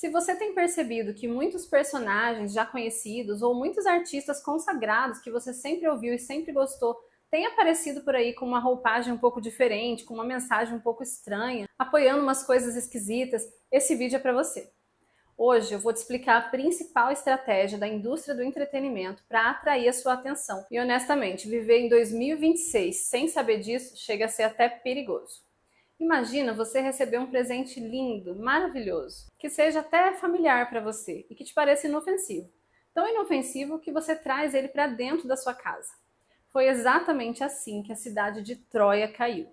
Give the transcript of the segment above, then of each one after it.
Se você tem percebido que muitos personagens já conhecidos ou muitos artistas consagrados que você sempre ouviu e sempre gostou têm aparecido por aí com uma roupagem um pouco diferente, com uma mensagem um pouco estranha, apoiando umas coisas esquisitas, esse vídeo é para você. Hoje eu vou te explicar a principal estratégia da indústria do entretenimento para atrair a sua atenção. E honestamente, viver em 2026 sem saber disso chega a ser até perigoso. Imagina você receber um presente lindo, maravilhoso, que seja até familiar para você e que te pareça inofensivo. Tão inofensivo que você traz ele para dentro da sua casa. Foi exatamente assim que a cidade de Troia caiu.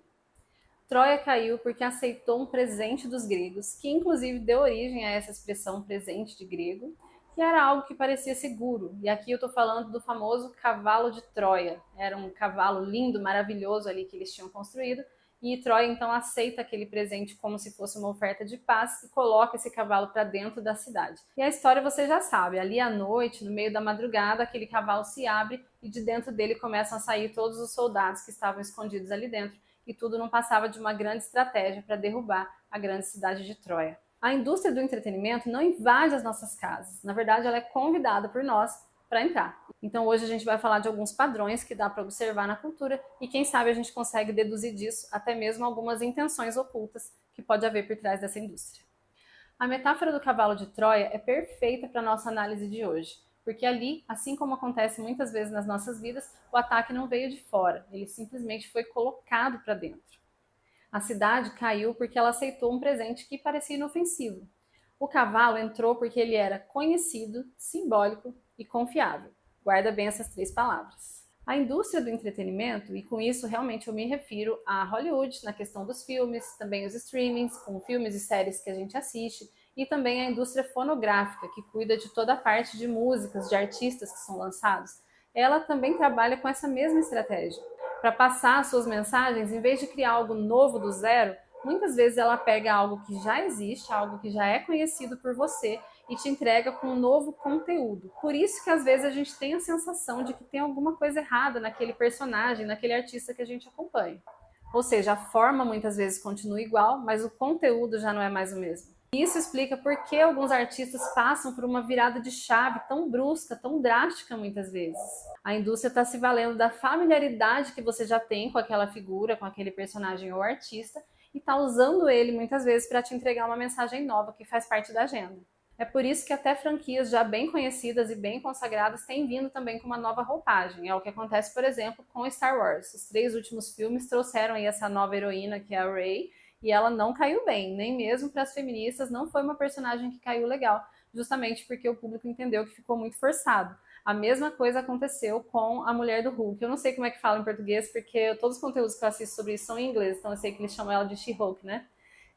Troia caiu porque aceitou um presente dos gregos, que inclusive deu origem a essa expressão presente de grego, que era algo que parecia seguro. E aqui eu estou falando do famoso cavalo de Troia. Era um cavalo lindo, maravilhoso ali que eles tinham construído, e Troia então aceita aquele presente como se fosse uma oferta de paz e coloca esse cavalo para dentro da cidade. E a história você já sabe, ali à noite, no meio da madrugada, aquele cavalo se abre e de dentro dele começam a sair todos os soldados que estavam escondidos ali dentro, e tudo não passava de uma grande estratégia para derrubar a grande cidade de Troia. A indústria do entretenimento não invade as nossas casas, na verdade ela é convidada por nós para entrar. Então hoje a gente vai falar de alguns padrões que dá para observar na cultura e quem sabe a gente consegue deduzir disso até mesmo algumas intenções ocultas que pode haver por trás dessa indústria. A metáfora do cavalo de Troia é perfeita para a nossa análise de hoje, porque ali, assim como acontece muitas vezes nas nossas vidas, o ataque não veio de fora, ele simplesmente foi colocado para dentro. A cidade caiu porque ela aceitou um presente que parecia inofensivo. O cavalo entrou porque ele era conhecido, simbólico e confiável. Guarda bem essas três palavras. A indústria do entretenimento, e com isso realmente eu me refiro a Hollywood, na questão dos filmes, também os streamings, com filmes e séries que a gente assiste, e também a indústria fonográfica, que cuida de toda a parte de músicas, de artistas que são lançados, ela também trabalha com essa mesma estratégia. Para passar as suas mensagens, em vez de criar algo novo do zero, muitas vezes ela pega algo que já existe, algo que já é conhecido por você e te entrega com um novo conteúdo. Por isso que às vezes a gente tem a sensação de que tem alguma coisa errada naquele personagem, naquele artista que a gente acompanha. Ou seja, a forma muitas vezes continua igual, mas o conteúdo já não é mais o mesmo. Isso explica por que alguns artistas passam por uma virada de chave tão brusca, tão drástica muitas vezes. A indústria está se valendo da familiaridade que você já tem com aquela figura, com aquele personagem ou artista, e está usando ele muitas vezes para te entregar uma mensagem nova que faz parte da agenda. É por isso que até franquias já bem conhecidas e bem consagradas têm vindo também com uma nova roupagem. É o que acontece, por exemplo, com Star Wars. Os 3 últimos filmes trouxeram aí essa nova heroína que é a Rey, e ela não caiu bem, nem mesmo para as feministas não foi uma personagem que caiu legal, justamente porque o público entendeu que ficou muito forçado. A mesma coisa aconteceu com a mulher do Hulk. Eu não sei como é que fala em português, porque todos os conteúdos que eu assisto sobre isso são em inglês, então eu sei que eles chamam ela de She-Hulk, né?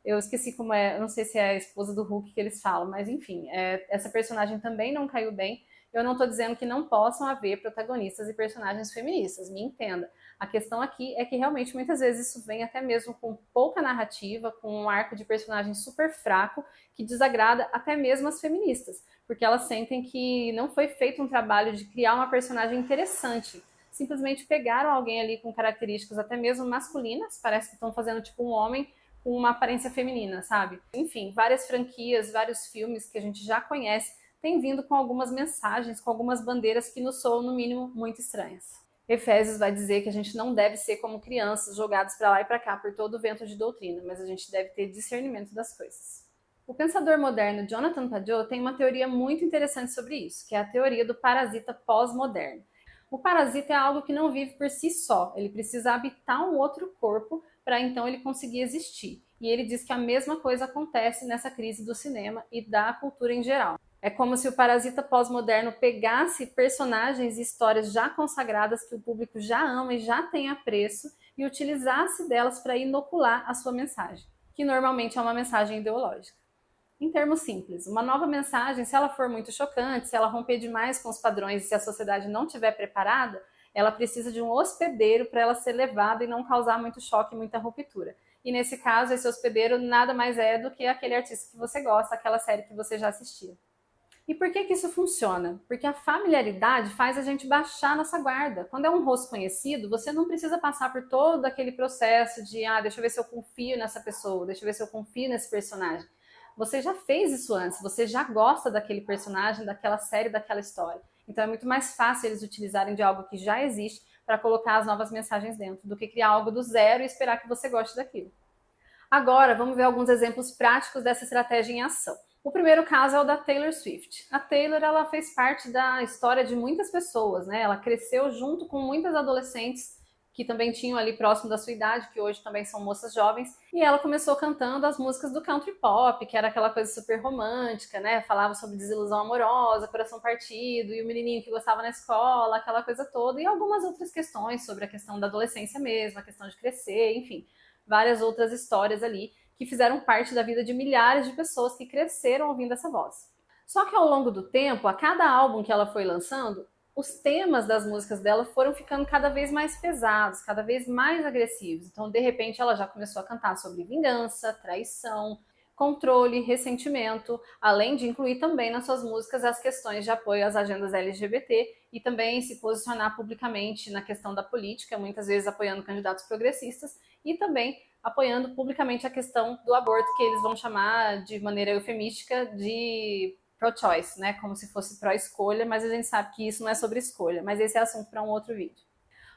Eu esqueci como é, eu não sei se é a esposa do Hulk que eles falam, mas enfim, essa personagem também não caiu bem. Eu não estou dizendo que não possam haver protagonistas e personagens feministas, me entenda. A questão aqui é que realmente muitas vezes isso vem até mesmo com pouca narrativa, com um arco de personagem super fraco, que desagrada até mesmo as feministas, porque elas sentem que não foi feito um trabalho de criar uma personagem interessante. Simplesmente pegaram alguém ali com características até mesmo masculinas, parece que estão fazendo tipo um homem com uma aparência feminina, sabe? Enfim, várias franquias, vários filmes que a gente já conhece têm vindo com algumas mensagens, com algumas bandeiras que nos soam, no mínimo, muito estranhas. Efésios vai dizer que a gente não deve ser como crianças jogados para lá e para cá por todo o vento de doutrina, mas a gente deve ter discernimento das coisas. O pensador moderno Jonathan Pageau tem uma teoria muito interessante sobre isso, que é a teoria do parasita pós-moderno. O parasita é algo que não vive por si só, ele precisa habitar um outro corpo para então ele conseguir existir. E ele diz que a mesma coisa acontece nessa crise do cinema e da cultura em geral. É como se o parasita pós-moderno pegasse personagens e histórias já consagradas que o público já ama e já tem apreço e utilizasse delas para inocular a sua mensagem, que normalmente é uma mensagem ideológica. Em termos simples, uma nova mensagem, se ela for muito chocante, se ela romper demais com os padrões e se a sociedade não estiver preparada, ela precisa de um hospedeiro para ela ser levada e não causar muito choque e muita ruptura. E nesse caso, esse hospedeiro nada mais é do que aquele artista que você gosta, aquela série que você já assistiu. E por que isso funciona? Porque a familiaridade faz a gente baixar nossa guarda. Quando é um rosto conhecido, você não precisa passar por todo aquele processo de deixa eu ver se eu confio nessa pessoa, deixa eu ver se eu confio nesse personagem. você já fez isso antes, você já gosta daquele personagem, daquela série, daquela história. Então é muito mais fácil eles utilizarem de algo que já existe para colocar as novas mensagens dentro, do que criar algo do zero e esperar que você goste daquilo. Agora, vamos ver alguns exemplos práticos dessa estratégia em ação. O primeiro caso é o da Taylor Swift. A Taylor, ela fez parte da história de muitas pessoas, né? Ela cresceu junto com muitas adolescentes que também tinham ali próximo da sua idade, que hoje também são moças jovens, e ela começou cantando as músicas do country pop, que era aquela coisa super romântica, né? Falava sobre desilusão amorosa, coração partido, e o menininho que gostava na escola, aquela coisa toda, e algumas outras questões sobre a questão da adolescência mesmo, a questão de crescer, enfim, várias outras histórias ali que fizeram parte da vida de milhares de pessoas que cresceram ouvindo essa voz. Só que ao longo do tempo, a cada álbum que ela foi lançando, os temas das músicas dela foram ficando cada vez mais pesados, cada vez mais agressivos. Então, de repente, ela já começou a cantar sobre vingança, traição, controle, ressentimento, além de incluir também nas suas músicas as questões de apoio às agendas LGBT e também se posicionar publicamente na questão da política, muitas vezes apoiando candidatos progressistas e também apoiando publicamente a questão do aborto, que eles vão chamar de maneira eufemística de pro-choice, né? Como se fosse pró-escolha, mas a gente sabe que isso não é sobre escolha, mas esse é assunto para um outro vídeo.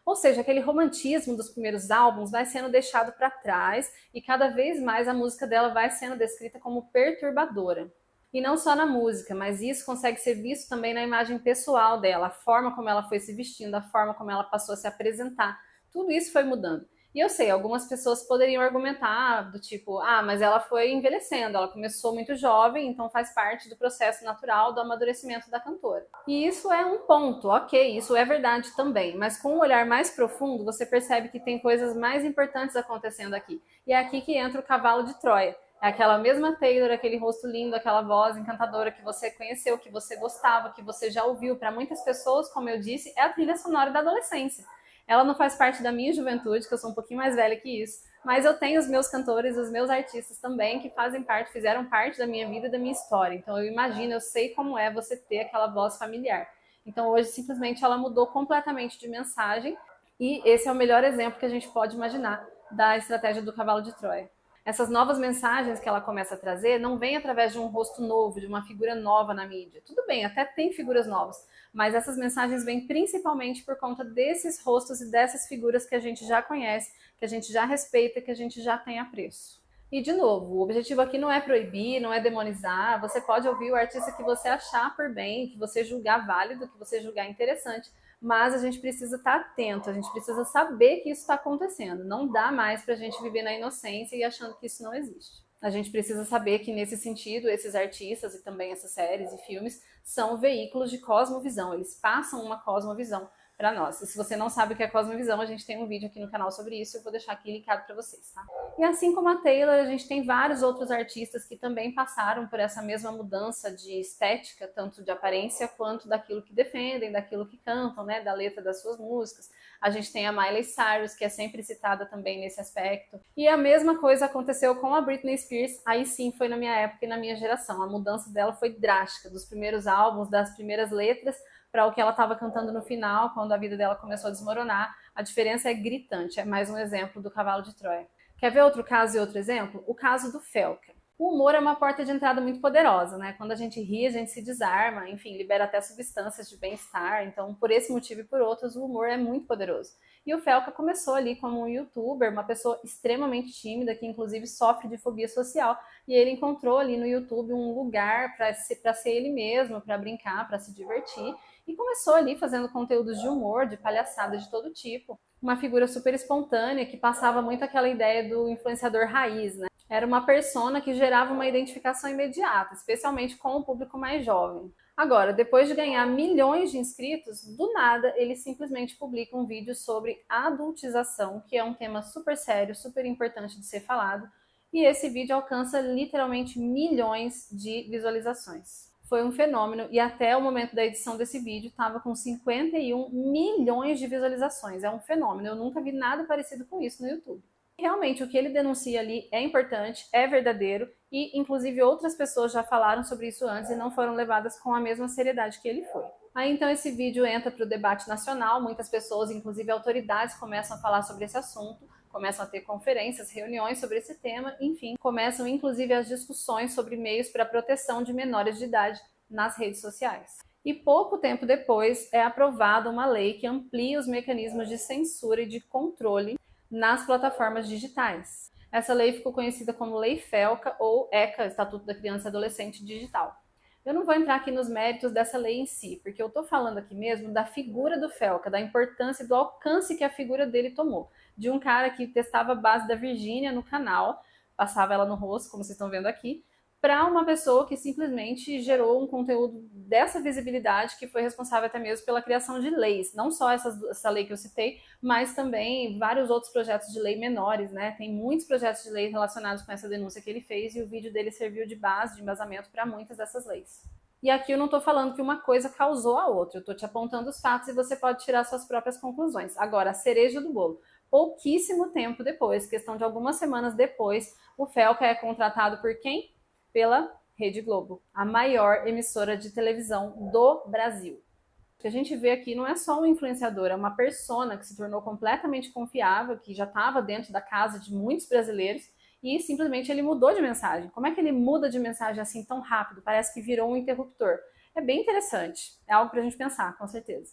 Ou seja, aquele romantismo dos primeiros álbuns vai sendo deixado para trás e cada vez mais a música dela vai sendo descrita como perturbadora. E não só na música, mas isso consegue ser visto também na imagem pessoal dela, a forma como ela foi se vestindo, a forma como ela passou a se apresentar. Tudo isso foi mudando. E eu sei, algumas pessoas poderiam argumentar do tipo, mas ela foi envelhecendo, ela começou muito jovem, então faz parte do processo natural do amadurecimento da cantora. E isso é um ponto, ok, isso é verdade também, mas com um olhar mais profundo, você percebe que tem coisas mais importantes acontecendo aqui. E é aqui que entra o cavalo de Troia. É aquela mesma Taylor, aquele rosto lindo, aquela voz encantadora que você conheceu, que você gostava, que você já ouviu. Para muitas pessoas, como eu disse, é a trilha sonora da adolescência. Ela não faz parte da minha juventude, que eu sou um pouquinho mais velha que isso, mas eu tenho os meus cantores, os meus artistas também, que fazem parte, fizeram parte da minha vida e da minha história. Então eu imagino, eu sei como é você ter aquela voz familiar. Então hoje simplesmente ela mudou completamente de mensagem e esse é o melhor exemplo que a gente pode imaginar da estratégia do cavalo de Troia. Essas novas mensagens que ela começa a trazer não vêm através de um rosto novo, de uma figura nova na mídia. Tudo bem, até tem figuras novas, mas essas mensagens vêm principalmente por conta desses rostos e dessas figuras que a gente já conhece, que a gente já respeita, que a gente já tem apreço. E, de novo, o objetivo aqui não é proibir, não é demonizar. Você pode ouvir o artista que você achar por bem, que você julgar válido, que você julgar interessante, mas a gente precisa estar atento, a gente precisa saber que isso está acontecendo. Não dá mais para a gente viver na inocência e achando que isso não existe. A gente precisa saber que, nesse sentido, esses artistas e também essas séries e filmes são veículos de cosmovisão, eles passam uma cosmovisão para nós. E se você não sabe o que é cosmovisão, a gente tem um vídeo aqui no canal sobre isso, eu vou deixar aqui linkado para vocês, tá? E assim como a Taylor, a gente tem vários outros artistas que também passaram por essa mesma mudança de estética, tanto de aparência quanto daquilo que defendem, daquilo que cantam, né, da letra das suas músicas. A gente tem a Miley Cyrus, que é sempre citada também nesse aspecto. E a mesma coisa aconteceu com a Britney Spears, aí sim foi na minha época e na minha geração. A mudança dela foi drástica, dos primeiros álbuns, das primeiras letras, para o que ela estava cantando no final, quando a vida dela começou a desmoronar. A diferença é gritante, é mais um exemplo do cavalo de Troia. Quer ver outro caso e outro exemplo? O caso do Felka. O humor é uma porta de entrada muito poderosa, né? Quando a gente ri, a gente se desarma, enfim, libera até substâncias de bem-estar. Então, por esse motivo e por outros, o humor é muito poderoso. E o Felka começou ali como um youtuber, uma pessoa extremamente tímida, que inclusive sofre de fobia social, e ele encontrou ali no YouTube um lugar para ser ele mesmo, para brincar, para se divertir, e começou ali fazendo conteúdos de humor, de palhaçada de todo tipo. Uma figura super espontânea, que passava muito aquela ideia do influenciador raiz, né? Era uma persona que gerava uma identificação imediata, especialmente com o público mais jovem. Agora, depois de ganhar milhões de inscritos, do nada ele simplesmente publica um vídeo sobre adultização, que é um tema super sério, super importante de ser falado, e esse vídeo alcança literalmente milhões de visualizações. Foi um fenômeno e até o momento da edição desse vídeo estava com 51 milhões de visualizações. É um fenômeno, eu nunca vi nada parecido com isso no YouTube. Realmente, o que ele denuncia ali é importante, é verdadeiro e, inclusive, outras pessoas já falaram sobre isso antes e não foram levadas com a mesma seriedade que ele foi. Aí, então, esse vídeo entra para o debate nacional, muitas pessoas, inclusive autoridades, começam a falar sobre esse assunto. começam a ter conferências, reuniões sobre esse tema, enfim, começam inclusive as discussões sobre meios para a proteção de menores de idade nas redes sociais. E pouco tempo depois é aprovada uma lei que amplia os mecanismos de censura e de controle nas plataformas digitais. Essa lei ficou conhecida como Lei FELCA ou ECA, Estatuto da Criança e Adolescente Digital. Eu não vou entrar aqui nos méritos dessa lei em si, porque eu estou falando aqui mesmo da figura do FELCA, da importância e do alcance que a figura dele tomou. De um cara que testava a base da Virgínia no canal, passava ela no rosto, como vocês estão vendo aqui, para uma pessoa que simplesmente gerou um conteúdo dessa visibilidade, que foi responsável até mesmo pela criação de leis. Não só essa lei que eu citei, mas também vários outros projetos de lei menores, né? Tem muitos projetos de lei relacionados com essa denúncia que ele fez e o vídeo dele serviu de base, de embasamento para muitas dessas leis. E aqui eu não estou falando que uma coisa causou a outra, eu estou te apontando os fatos e você pode tirar suas próprias conclusões. Agora, a cereja do bolo. Pouquíssimo tempo depois, questão de algumas semanas depois, o FELCA é contratado por quem? Pela Rede Globo, a maior emissora de televisão do Brasil. O que a gente vê aqui não é só um influenciador, é uma persona que se tornou completamente confiável, que já estava dentro da casa de muitos brasileiros e simplesmente ele mudou de mensagem. Como é que ele muda de mensagem assim tão rápido? Parece que virou um interruptor. É bem interessante, é algo para a gente pensar, com certeza.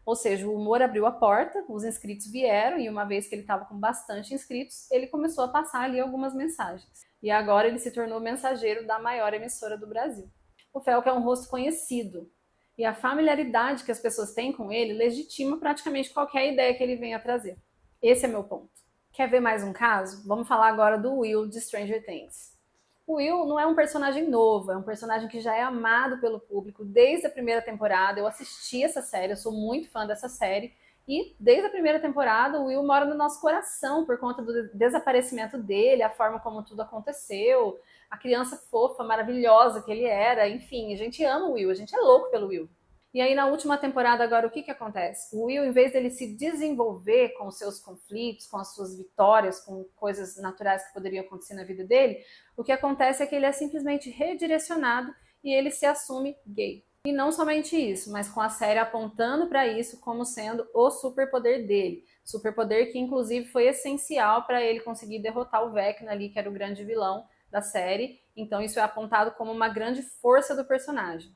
Ou seja, o humor abriu a porta, os inscritos vieram e uma vez que ele estava com bastante inscritos, ele começou a passar ali algumas mensagens. E agora ele se tornou mensageiro da maior emissora do Brasil. O FELCA é um rosto conhecido e a familiaridade que as pessoas têm com ele legitima praticamente qualquer ideia que ele venha a trazer. Esse é meu ponto. Quer ver mais um caso? Vamos falar agora do Will de Stranger Things. O Will não é um personagem novo, é um personagem que já é amado pelo público desde a primeira temporada. Eu assisti essa série, eu sou muito fã dessa série. E desde a primeira temporada, o Will mora no nosso coração por conta do desaparecimento dele, a forma como tudo aconteceu, a criança fofa, maravilhosa que ele era. Enfim, a gente ama o Will, a gente é louco pelo Will. E aí na última temporada agora o que acontece? O Will, em vez dele se desenvolver com os seus conflitos, com as suas vitórias, com coisas naturais que poderiam acontecer na vida dele, o que acontece é que ele é simplesmente redirecionado e ele se assume gay. E não somente isso, mas com a série apontando para isso como sendo o superpoder dele. Superpoder que inclusive foi essencial para ele conseguir derrotar o Vecna ali, que era o grande vilão da série. Então isso é apontado como uma grande força do personagem.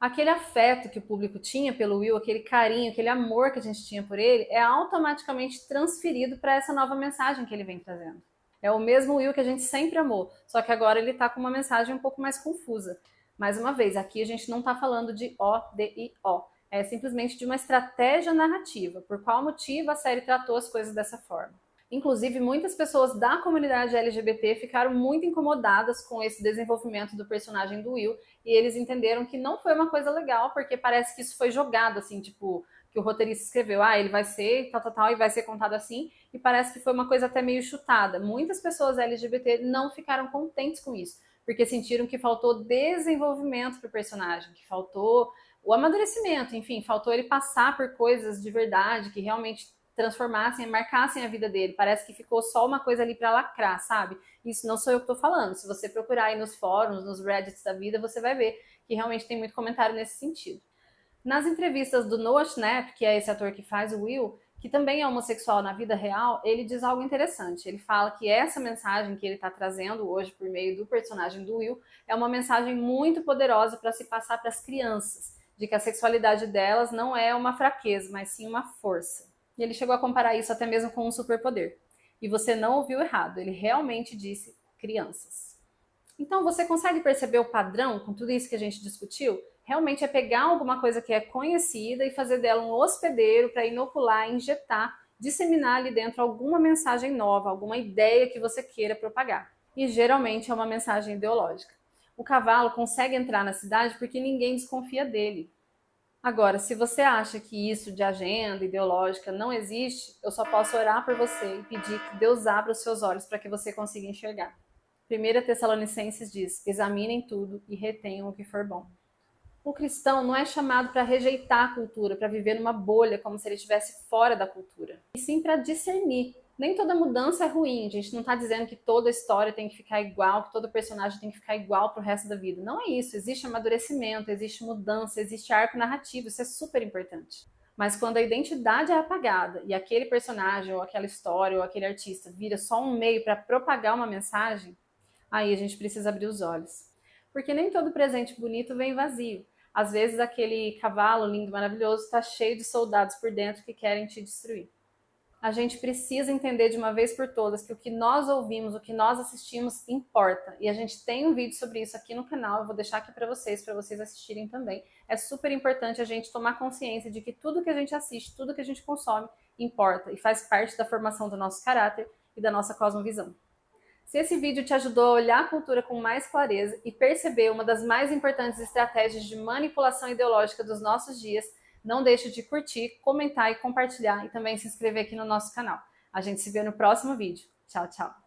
Aquele afeto que o público tinha pelo Will, aquele carinho, aquele amor que a gente tinha por ele, é automaticamente transferido para essa nova mensagem que ele vem trazendo. É o mesmo Will que a gente sempre amou, só que agora ele está com uma mensagem um pouco mais confusa. Mais uma vez, aqui a gente não está falando de O-D-I-O, é simplesmente de uma estratégia narrativa, por qual motivo a série tratou as coisas dessa forma. Inclusive, muitas pessoas da comunidade LGBT ficaram muito incomodadas com esse desenvolvimento do personagem do Will e eles entenderam que não foi uma coisa legal, porque parece que isso foi jogado, assim, tipo, que o roteirista escreveu, ele vai ser tal, e vai ser contado assim, e parece que foi uma coisa até meio chutada. Muitas pessoas LGBT não ficaram contentes com isso, porque sentiram que faltou desenvolvimento para o personagem, que faltou o amadurecimento, enfim, faltou ele passar por coisas de verdade, que realmente transformassem, marcassem a vida dele. Parece que ficou só uma coisa ali para lacrar, sabe? Isso não sou eu que estou falando. Se você procurar aí nos fóruns, nos Reddits da vida, você vai ver que realmente tem muito comentário nesse sentido. Nas entrevistas do Noah Schnapp, que é esse ator que faz o Will, que também é homossexual na vida real, ele diz algo interessante. Ele fala que essa mensagem que ele está trazendo hoje por meio do personagem do Will é uma mensagem muito poderosa para se passar para as crianças, de que a sexualidade delas não é uma fraqueza, mas sim uma força. E ele chegou a comparar isso até mesmo com um superpoder. E você não ouviu errado, ele realmente disse crianças. Então você consegue perceber o padrão com tudo isso que a gente discutiu? Realmente é pegar alguma coisa que é conhecida e fazer dela um hospedeiro para inocular, injetar, disseminar ali dentro alguma mensagem nova, alguma ideia que você queira propagar. E geralmente é uma mensagem ideológica. O cavalo consegue entrar na cidade porque ninguém desconfia dele. Agora, se você acha que isso de agenda ideológica não existe, eu só posso orar por você e pedir que Deus abra os seus olhos para que você consiga enxergar. 1 Tessalonicenses diz, examinem tudo e retenham o que for bom. O cristão não é chamado para rejeitar a cultura, para viver numa bolha como se ele estivesse fora da cultura, e sim para discernir. Nem toda mudança é ruim, a gente não está dizendo que toda história tem que ficar igual, que todo personagem tem que ficar igual para o resto da vida. Não é isso, existe amadurecimento, existe mudança, existe arco narrativo, isso é super importante. Mas quando a identidade é apagada e aquele personagem, ou aquela história, ou aquele artista vira só um meio para propagar uma mensagem, aí a gente precisa abrir os olhos. Porque nem todo presente bonito vem vazio. Às vezes aquele cavalo lindo, maravilhoso, está cheio de soldados por dentro que querem te destruir. A gente precisa entender de uma vez por todas que o que nós ouvimos, o que nós assistimos, importa. E a gente tem um vídeo sobre isso aqui no canal, eu vou deixar aqui para vocês assistirem também. É super importante a gente tomar consciência de que tudo que a gente assiste, tudo que a gente consome, importa e faz parte da formação do nosso caráter e da nossa cosmovisão. Se esse vídeo te ajudou a olhar a cultura com mais clareza e perceber uma das mais importantes estratégias de manipulação ideológica dos nossos dias, não deixe de curtir, comentar e compartilhar e também se inscrever aqui no nosso canal. A gente se vê no próximo vídeo. Tchau, tchau!